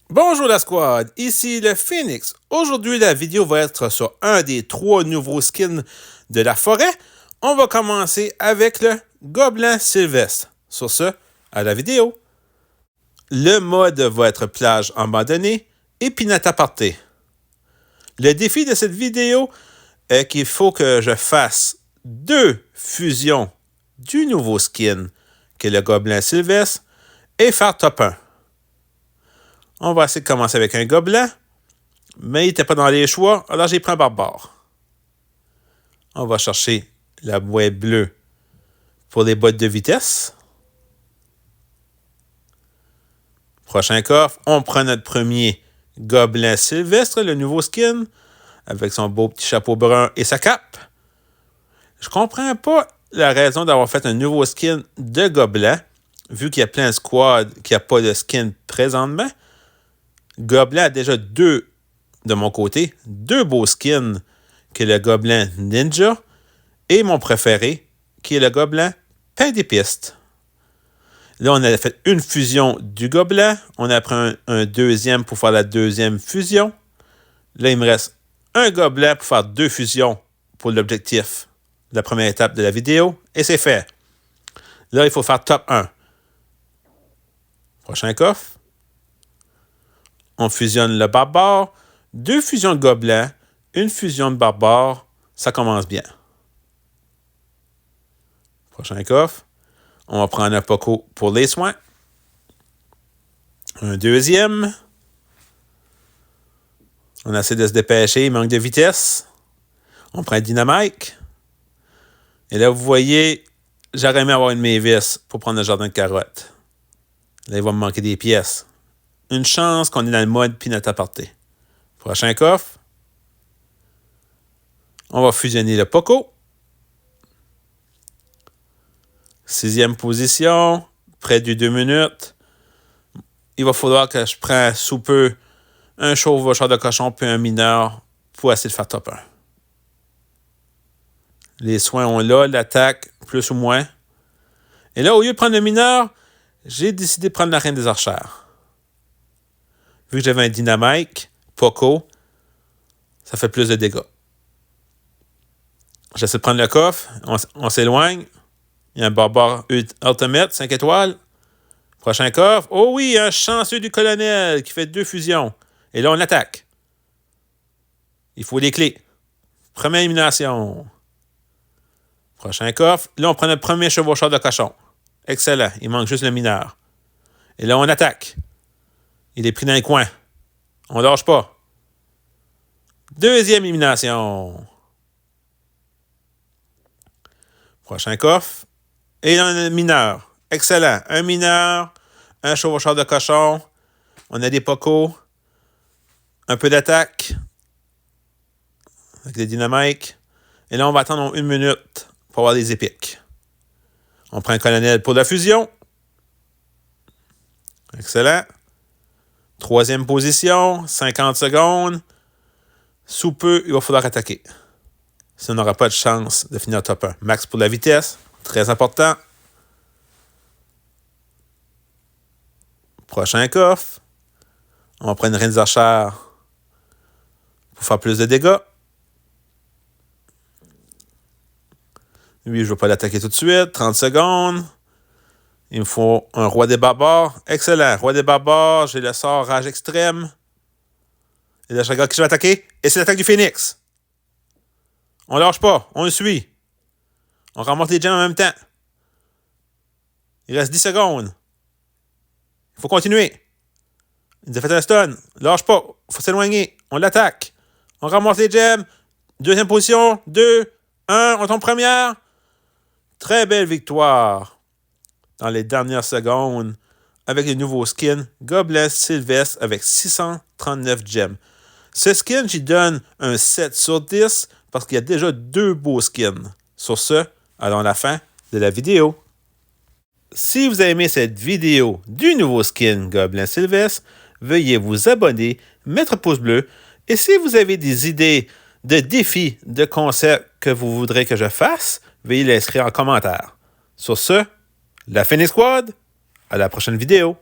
Bonjour la squad, ici le Phoenix. Aujourd'hui, la vidéo va être sur un des 3 nouveaux skins de la forêt. On va commencer avec le Gobelin Sylvestre. Sur ce, à la vidéo. Le mode va être plage abandonnée et pinata party. Le défi de cette vidéo est qu'il faut que je fasse 2 fusions du nouveau skin que le Gobelin Sylvestre et faire top 1. On va essayer de commencer avec un gobelin, mais il n'était pas dans les choix, alors j'ai pris un barbare. On va chercher la boîte bleue pour les bottes de vitesse. Prochain coffre, on prend notre premier gobelin sylvestre, le nouveau skin, avec son beau petit chapeau brun et sa cape. Je comprends pas la raison d'avoir fait un nouveau skin de gobelin, vu qu'il y a plein de squads qui n'ont pas de skin présentement. Gobelin a déjà 2, de mon côté, 2 beaux skins, qui est le Gobelin Ninja et mon préféré, qui est le Gobelin Pain d'épices. Là, on a fait une fusion du Gobelin. On a pris un deuxième pour faire la deuxième fusion. Là, il me reste un Gobelin pour faire 2 fusions pour l'objectif de la première étape de la vidéo. Et c'est fait. Là, il faut faire top 1. Prochain coffre. On fusionne le barbare, 2 fusions de gobelins, une fusion de barbare, ça commence bien. Prochain coffre, on va prendre un Poco pour les soins. Un deuxième. On essaie de se dépêcher, il manque de vitesse. On prend un Dynamite. Et là, vous voyez, j'aurais aimé avoir une Mavis pour prendre le jardin de carottes. Là, il va me manquer des pièces. Une chance qu'on est dans le mode pinata party. Prochain coffre. On va fusionner le Poco. 6e position. Près du 2 minutes. Il va falloir que je prenne sous peu un chevaucheur de cochon puis un mineur pour essayer de faire top 1. Les soins, on l'a. L'attaque, plus ou moins. Et là, au lieu de prendre le mineur, j'ai décidé de prendre la reine des archères. Vu que j'avais un Dynamite, Poco, ça fait plus de dégâts. J'essaie de prendre le coffre, on s'éloigne. Il y a un barbare Ultimate, 5 étoiles. Prochain coffre. Oh oui, un chanceux du colonel qui fait 2 fusions. Et là, on attaque. Il faut les clés. Première élimination. Prochain coffre. Là, on prend notre premier chevaucheur de cochon. Excellent. Il manque juste le mineur. Et là, on attaque. Il est pris dans les coins. On lâche pas. Deuxième élimination. Prochain coffre. Et un mineur. Excellent. Un mineur, un chevaucheur de cochon. On a des pocos. Un peu d'attaque. Avec des dynamiques. Et là, on va attendre 1 minute pour avoir des épiques. On prend un colonel pour la fusion. Excellent. 3e position, 50 secondes. Sous peu, il va falloir attaquer. Sinon, on n'aura pas de chance de finir top 1. Max pour la vitesse, très important. Prochain coffre. On va prendre une reine des archères pour faire plus de dégâts. Lui, je ne vais pas l'attaquer tout de suite. 30 secondes. Il me faut un roi des barbares. Excellent. Roi des barbares. J'ai le sort rage extrême. Et là, je regarde qui je vais attaquer. Et c'est l'attaque du Phoenix. On lâche pas. On le suit. On remonte les gems en même temps. Il reste 10 secondes. Il faut continuer. Il nous a fait un stun. Lâche pas. Il faut s'éloigner. On l'attaque. On remonte les gems. 2e position. 2, 1. On tombe première. Très belle victoire. Dans les dernières secondes, avec le nouveau skin Gobelin Sylvestre avec 639 gemmes. Ce skin, j'y donne un 7 sur 10 parce qu'il y a déjà 2 beaux skins. Sur ce, allons à la fin de la vidéo. Si vous avez aimé cette vidéo du nouveau skin Gobelin Sylvestre, veuillez vous abonner, mettre un pouce bleu et si vous avez des idées de défis, de concepts que vous voudrez que je fasse, veuillez l'inscrire en commentaire. Sur ce, la Phoenix Squad, à la prochaine vidéo.